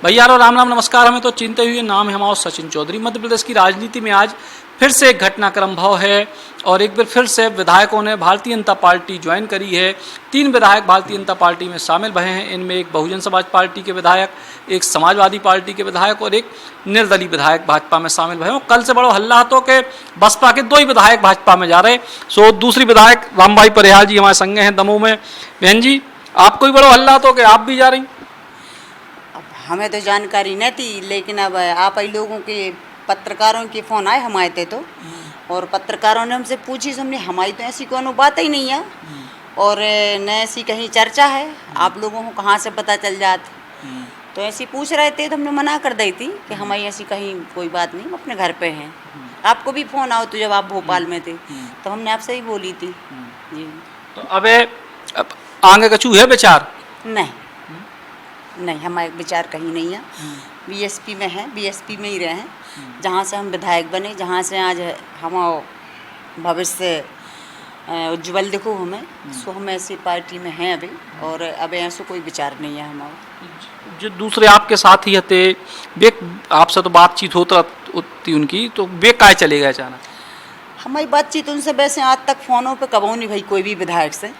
भैया राम राम नमस्कार। हमें तो चिंते हुए नाम है हमारा सचिन चौधरी। मध्य प्रदेश की राजनीति में आज फिर से एक घटनाक्रम भाव है और एक बार फिर से विधायकों ने भारतीय जनता पार्टी ज्वाइन करी है। 3 विधायक भारतीय जनता पार्टी में शामिल भए हैं। इनमें एक बहुजन समाज पार्टी के विधायक, एक समाजवादी पार्टी के विधायक और एक निर्दलीय विधायक भाजपा में शामिल भए। कल से बड़ा हल्ला तो के बसपा के 2 ही विधायक भाजपा में जा रहे। सो दूसरी विधायक रामबाई परिहार जी हमारे संगे हैं दमोह में। बहन जी, आपको ही बड़ा हल्ला तो कि आप भी जा रही? हमें तो जानकारी नहीं थी, लेकिन अब आप ही लोगों के पत्रकारों के फ़ोन आए हमारे थे तो, और पत्रकारों ने हमसे पूछी, हमने हमारी तो ऐसी कोनो बात ही नहीं है और न ऐसी कहीं चर्चा है, आप लोगों को कहाँ से पता चल जाता। तो ऐसी पूछ रहे थे तो हमने मना कर दी थी कि हमारी ऐसी कहीं कोई बात नहीं, हम अपने घर पे हैं। आपको भी फ़ोन आओ तो जब आप भोपाल में थे तो हमने आपसे ही बोली थी जी। तो अब आगे कछु है विचार? नहीं, हमारे विचार कहीं नहीं है। बीएसपी में है, बीएसपी में ही रहे हैं, जहाँ से हम विधायक बने, जहाँ से आज हम भविष्य उज्ज्वल देखो हमें, सो हम ऐसी पार्टी में हैं अभी, और अब ऐसा कोई विचार नहीं है हमारा। जो दूसरे आपके साथी थे वे आपसे तो बातचीत होती उनकी, तो वे काय चले गए अचानक? हमारी बातचीत उनसे वैसे आज तक फ़ोनों पे कबो नहीं भाई कोई भी विधायक से,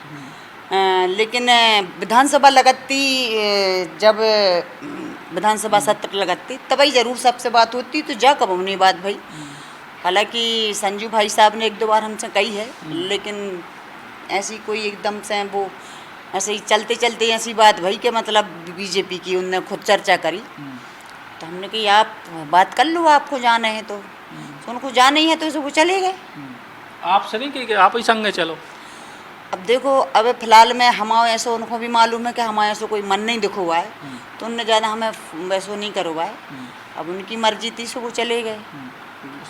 लेकिन विधानसभा लगती, जब विधानसभा सत्र लगती तभी ज़रूर सबसे बात होती, तो जा कब नहीं बात भाई। हालांकि संजू भाई साहब ने 1-2 बार हमसे कही है, लेकिन ऐसी कोई एकदम से वो ऐसे ही चलते चलते ऐसी बात भाई के मतलब बीजेपी की उनने खुद चर्चा करी, तो हमने कही आप बात कर लो, आपको जाना है तो उनको जाना ही है तो वो चले गए। आपसे नहीं कि आप ही संगे चलो? अब देखो, अब फिलहाल में हमारे ऐसा उनको भी मालूम है कि हमारे ऐसा कोई मन नहीं दिखो हुआ है, तो उनने ज़्यादा हमें वैसा नहीं करो हुआ है। अब उनकी मर्जी थी सो वो चले गए।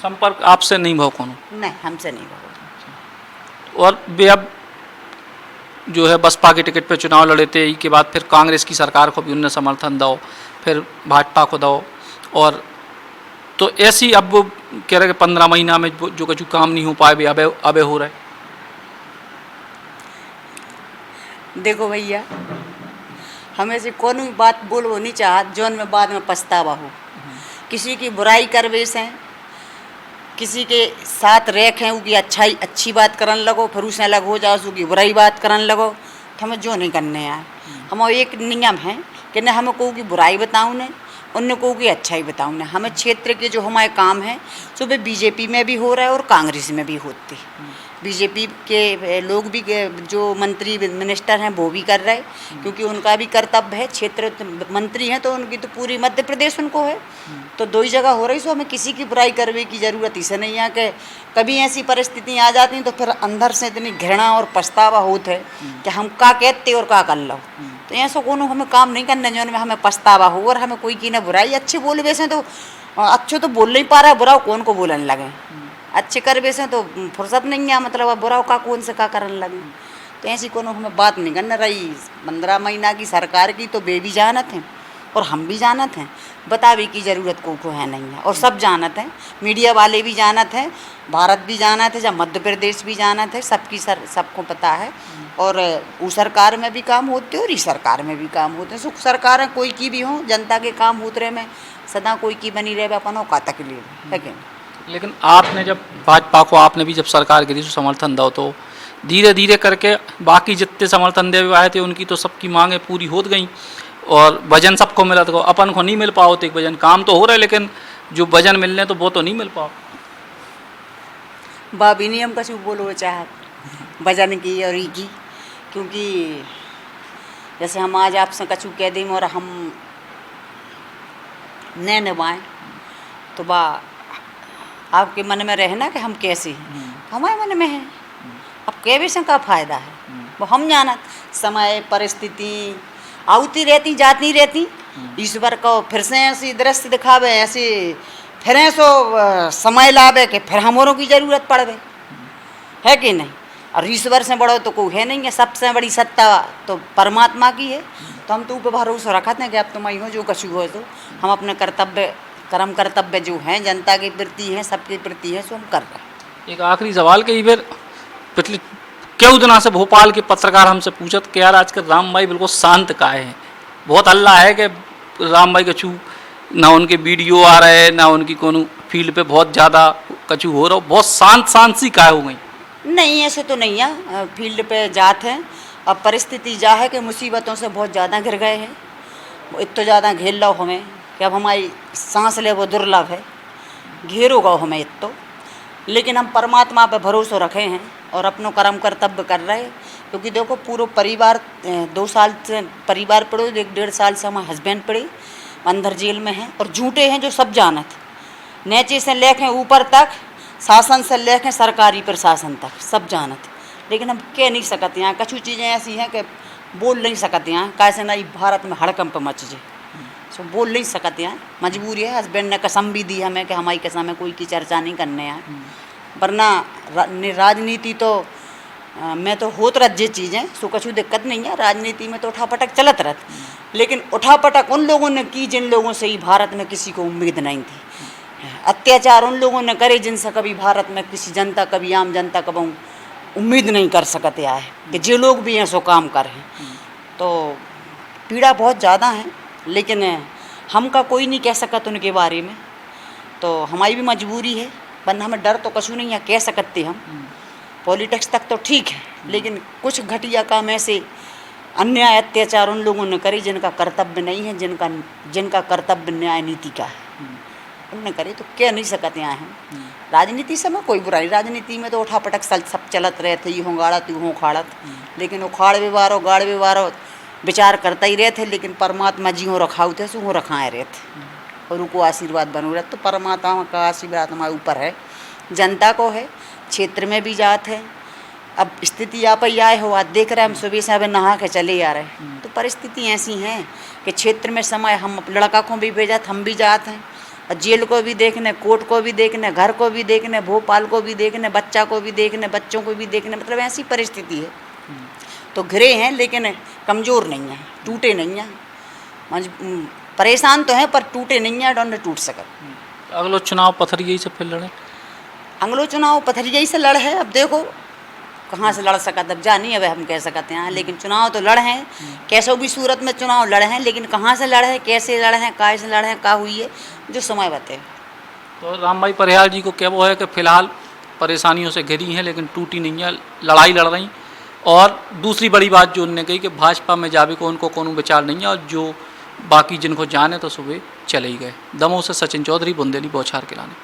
संपर्क आपसे नहीं भाव कौन? नहीं, हमसे नहीं भाव। और वे अब जो है बसपा के टिकट पे चुनाव लड़े थे, इसके बाद फिर कांग्रेस की सरकार को भी उनने समर्थन दो, फिर भाजपा को दो, और तो ऐसी अब वो कह रहे कि 15 महीना में जो कुछ काम नहीं हो पाए वे अब हो रहे। देखो भैया, हमें से कोनो भी बात बोलो नहीं चाहत जौन में बाद में पछतावा हो। किसी की बुराई करवे से, किसी के साथ रेख हैं उसकी अच्छी बात करन लगो, फिर उसे अलग हो जाओ उसकी बुराई बात करन लगो, तो हमें जो नहीं करने आए। हमारा एक नियम है कि न हमें कोई की बुराई बताऊँ न उनने कोई की अच्छाई बताऊँ न। हमें क्षेत्र के जो हमारे काम हैं सो वे बीजेपी में भी हो रहा है और कांग्रेस में भी होते। बीजेपी के लोग भी जो मंत्री मिनिस्टर हैं वो भी कर रहे, क्योंकि उनका भी कर्तव्य है, क्षेत्र मंत्री हैं तो उनकी तो पूरी मध्य प्रदेश उनको है, तो 2 ही जगह हो रही। सो हमें किसी की बुराई करने की ज़रूरत इसे नहीं है कि कभी ऐसी परिस्थिति आ जाती हैं तो फिर अंदर से इतनी घृणा और पछतावा होता है कि हम का कहते और का कर लो। तो ऐसा कोनो हमें काम नहीं करना जो हमें पछतावा हो, और हमें कोई की ना बुराई। अच्छे बोल वैसे तो अच्छे तो बोल नहीं पा रहा, बुरा कौन को बोलने लगे। अच्छे कर वैसे तो फुर्सत नहीं है, मतलब बुरा का कौन से का करने लगे। तो ऐसी कोनो हमें बात नहीं करना रही। 15 महीना की सरकार की तो वे भी जानत हैं और हम भी जानत हैं, बतावे की ज़रूरत को है नहीं है, और सब जानत हैं, मीडिया वाले भी जानत हैं, भारत भी जानत है, जब मध्य प्रदेश भी जानत है, सबको पता है। और उस सरकार में भी काम होते और इस सरकार में भी काम होते हैं। सुख सरकार कोई की भी हो, जनता के काम होते में सदा कोई की बनी रहे अपन का तकलीफ है कि। लेकिन आपने जब भाजपा को आपने भी जब सरकार गिरी तो समर्थन दो, तो धीरे धीरे करके बाकी जितने समर्थन दे आए थे उनकी तो सबकी मांगें पूरी हो गई और वजन सबको मिला, तो अपन को नहीं मिल पाओ तो एक वजन काम तो हो रहा है, लेकिन जो वजन मिलने तो वो तो नहीं मिल पाओ। बाबी नहीं हम कछु बोलो चाह वजन की और की, क्योंकि जैसे हम आज आपसे कछु कह दें और हम न निभाएं तो बा आपके मन में रहे ना कि हम कैसे हैं, हमारे मन में है। अब कह भी से का फायदा है, वो हम जानत समय परिस्थिति आती रहती जाती रहती, ईश्वर को फिर से ऐसी दृश्य दिखावे, ऐसे फिर ऐसो समय लावे कि फिर हमारों की ज़रूरत पड़े, है कि नहीं। और ईश्वर से बड़ो तो कोई है नहीं है, सबसे बड़ी सत्ता तो परमात्मा की है। तो हम तो ऊपर भरोसा रखते हैं कि अब तुम आई हो जो कछु हो, तो हम अपने कर्तव्य जो हैं जनता के प्रति हैं, सबके प्रति हैं, सो हम कर रहे हैं। एक आखिरी सवाल के फिर पिछले क्यों दिना से भोपाल के पत्रकार हमसे पूछत कि यार आजकल रामबाई बिल्कुल शांत का है, बहुत हल्ला है कि राम भाई कछु ना उनके वीडियो आ रहे ना उनकी कोनो फील्ड पे बहुत ज़्यादा कछु हो रहा हो, बहुत शांत सी काय हो गई? नहीं ऐसे तो नहीं है, फील्ड पे जाते हैं। अब परिस्थिति जा है कि मुसीबतों से बहुत ज़्यादा घिर गए हैं, इतना ज़्यादा घेर लो हमें कि अब हमारी सांस ले वो दुर्लभ है, घेरो गो हमें इतो। लेकिन हम परमात्मा पे भरोसा रखे हैं और अपनों कर्म कर्तव्य कर रहे हैं। क्योंकि देखो पूरा परिवार 2 साल से परिवार पड़ो, 1.5 साल से हमारे हस्बैंड पड़े अंदर जेल में हैं और झूठे हैं जो सब जानत, नीचे से लेके ऊपर तक, शासन से लेके सरकारी प्रशासन तक सब जानत। लेकिन हम कह नहीं सकते यहाँ, कुछ चीज़ें ऐसी हैं कि बोल नहीं सकते यहाँ, कैसे ना भारत में हड़कंप मच जाए, सो बोल नहीं सकते यहाँ, मजबूरी है। हस्बैंड ने कसम भी दी हमें कि हमारी कसम में कोई की चर्चा नहीं करने यहाँ, वरना राजनीति तो मैं तो होत रह जे चीज़ें सो कछु दिक्कत नहीं है। राजनीति में तो उठापटक चलत रहत, लेकिन उठापटक उन लोगों ने की जिन लोगों से ही भारत में किसी को उम्मीद नहीं थी। अत्याचार उन लोगों ने करे जिनसे कभी भारत में किसी जनता, कभी आम जनता कभी उम्मीद नहीं कर सकते आए कि जो लोग भी हैं सो काम करें। तो पीड़ा बहुत ज़्यादा है, लेकिन हमका कोई नहीं कह सकत उनके बारे में, तो हमारी भी मजबूरी है, वरना हमें डर तो कछु नहीं है, कह सकते हम। पॉलिटिक्स तक तो ठीक है, लेकिन कुछ घटिया काम ऐसे अन्याय अत्याचार उन लोगों ने करे जिनका कर्तव्य नहीं है, जिनका कर्तव्य न्याय नीति का है, उनने करे तो कह नहीं सकते यहाँ हम। राजनीति से में कोई बुराई, राजनीति में तो उठापटक सब चलत रहे थे, यूँ गाड़त यूँ खाड़त, लेकिन उखाड़ व्यवहारो गाड़ व्यवहारो विचार करता ही रहे थे। लेकिन परमात्मा जी हो रखाऊ थे सो हो रखाए रहे थे और उनको आशीर्वाद बनो रहे। तो परमात्मा का आशीर्वाद हमारे ऊपर है, जनता को है, क्षेत्र में भी जात है। अब स्थिति आप ही आए हो, आज देख रहे हैं हम सुबह से नहा के चले आ रहे हैं, तो परिस्थिति ऐसी हैं कि क्षेत्र में समय हम लड़का को भी भेजा, हम भी जात हैं, और जेल को भी देखने, कोर्ट को भी देखने, घर को भी देखने, भोपाल को भी देखने, बच्चा को भी देखने, बच्चों को भी देखने, मतलब ऐसी परिस्थिति है। तो घिरे हैं लेकिन कमज़ोर नहीं हैं, टूटे नहीं हैं, परेशान तो हैं पर टूटे नहीं हैं, डोंट टूट सकत। अगलो चुनाव पथरिया से फिर लड़े? अगलो चुनाव पथरिया से लड़ है। अब देखो कहाँ से लड़ सकत, अब जानी अब हम कह सकते हैं, लेकिन चुनाव तो लड़ हैं, कैसो भी सूरत में चुनाव लड़ हैं, लेकिन कहाँ से लड़ है, कैसे लड़ हैं, काय से लड़ हैं, का हुई है, जो समय बते। तो राम भाई परिहार जी को क्या वो है कि फिलहाल परेशानियों से घिरी हैं लेकिन टूटी नहीं है, लड़ाई लड़ रही। और दूसरी बड़ी बात जो उन्होंने कही कि भाजपा में जावे को उनको कोनो विचार नहीं है, और जो बाकी जिनको जाने तो सुबह चले ही गए। दमोह से सचिन चौधरी, बुंदेली बौछार के लाने।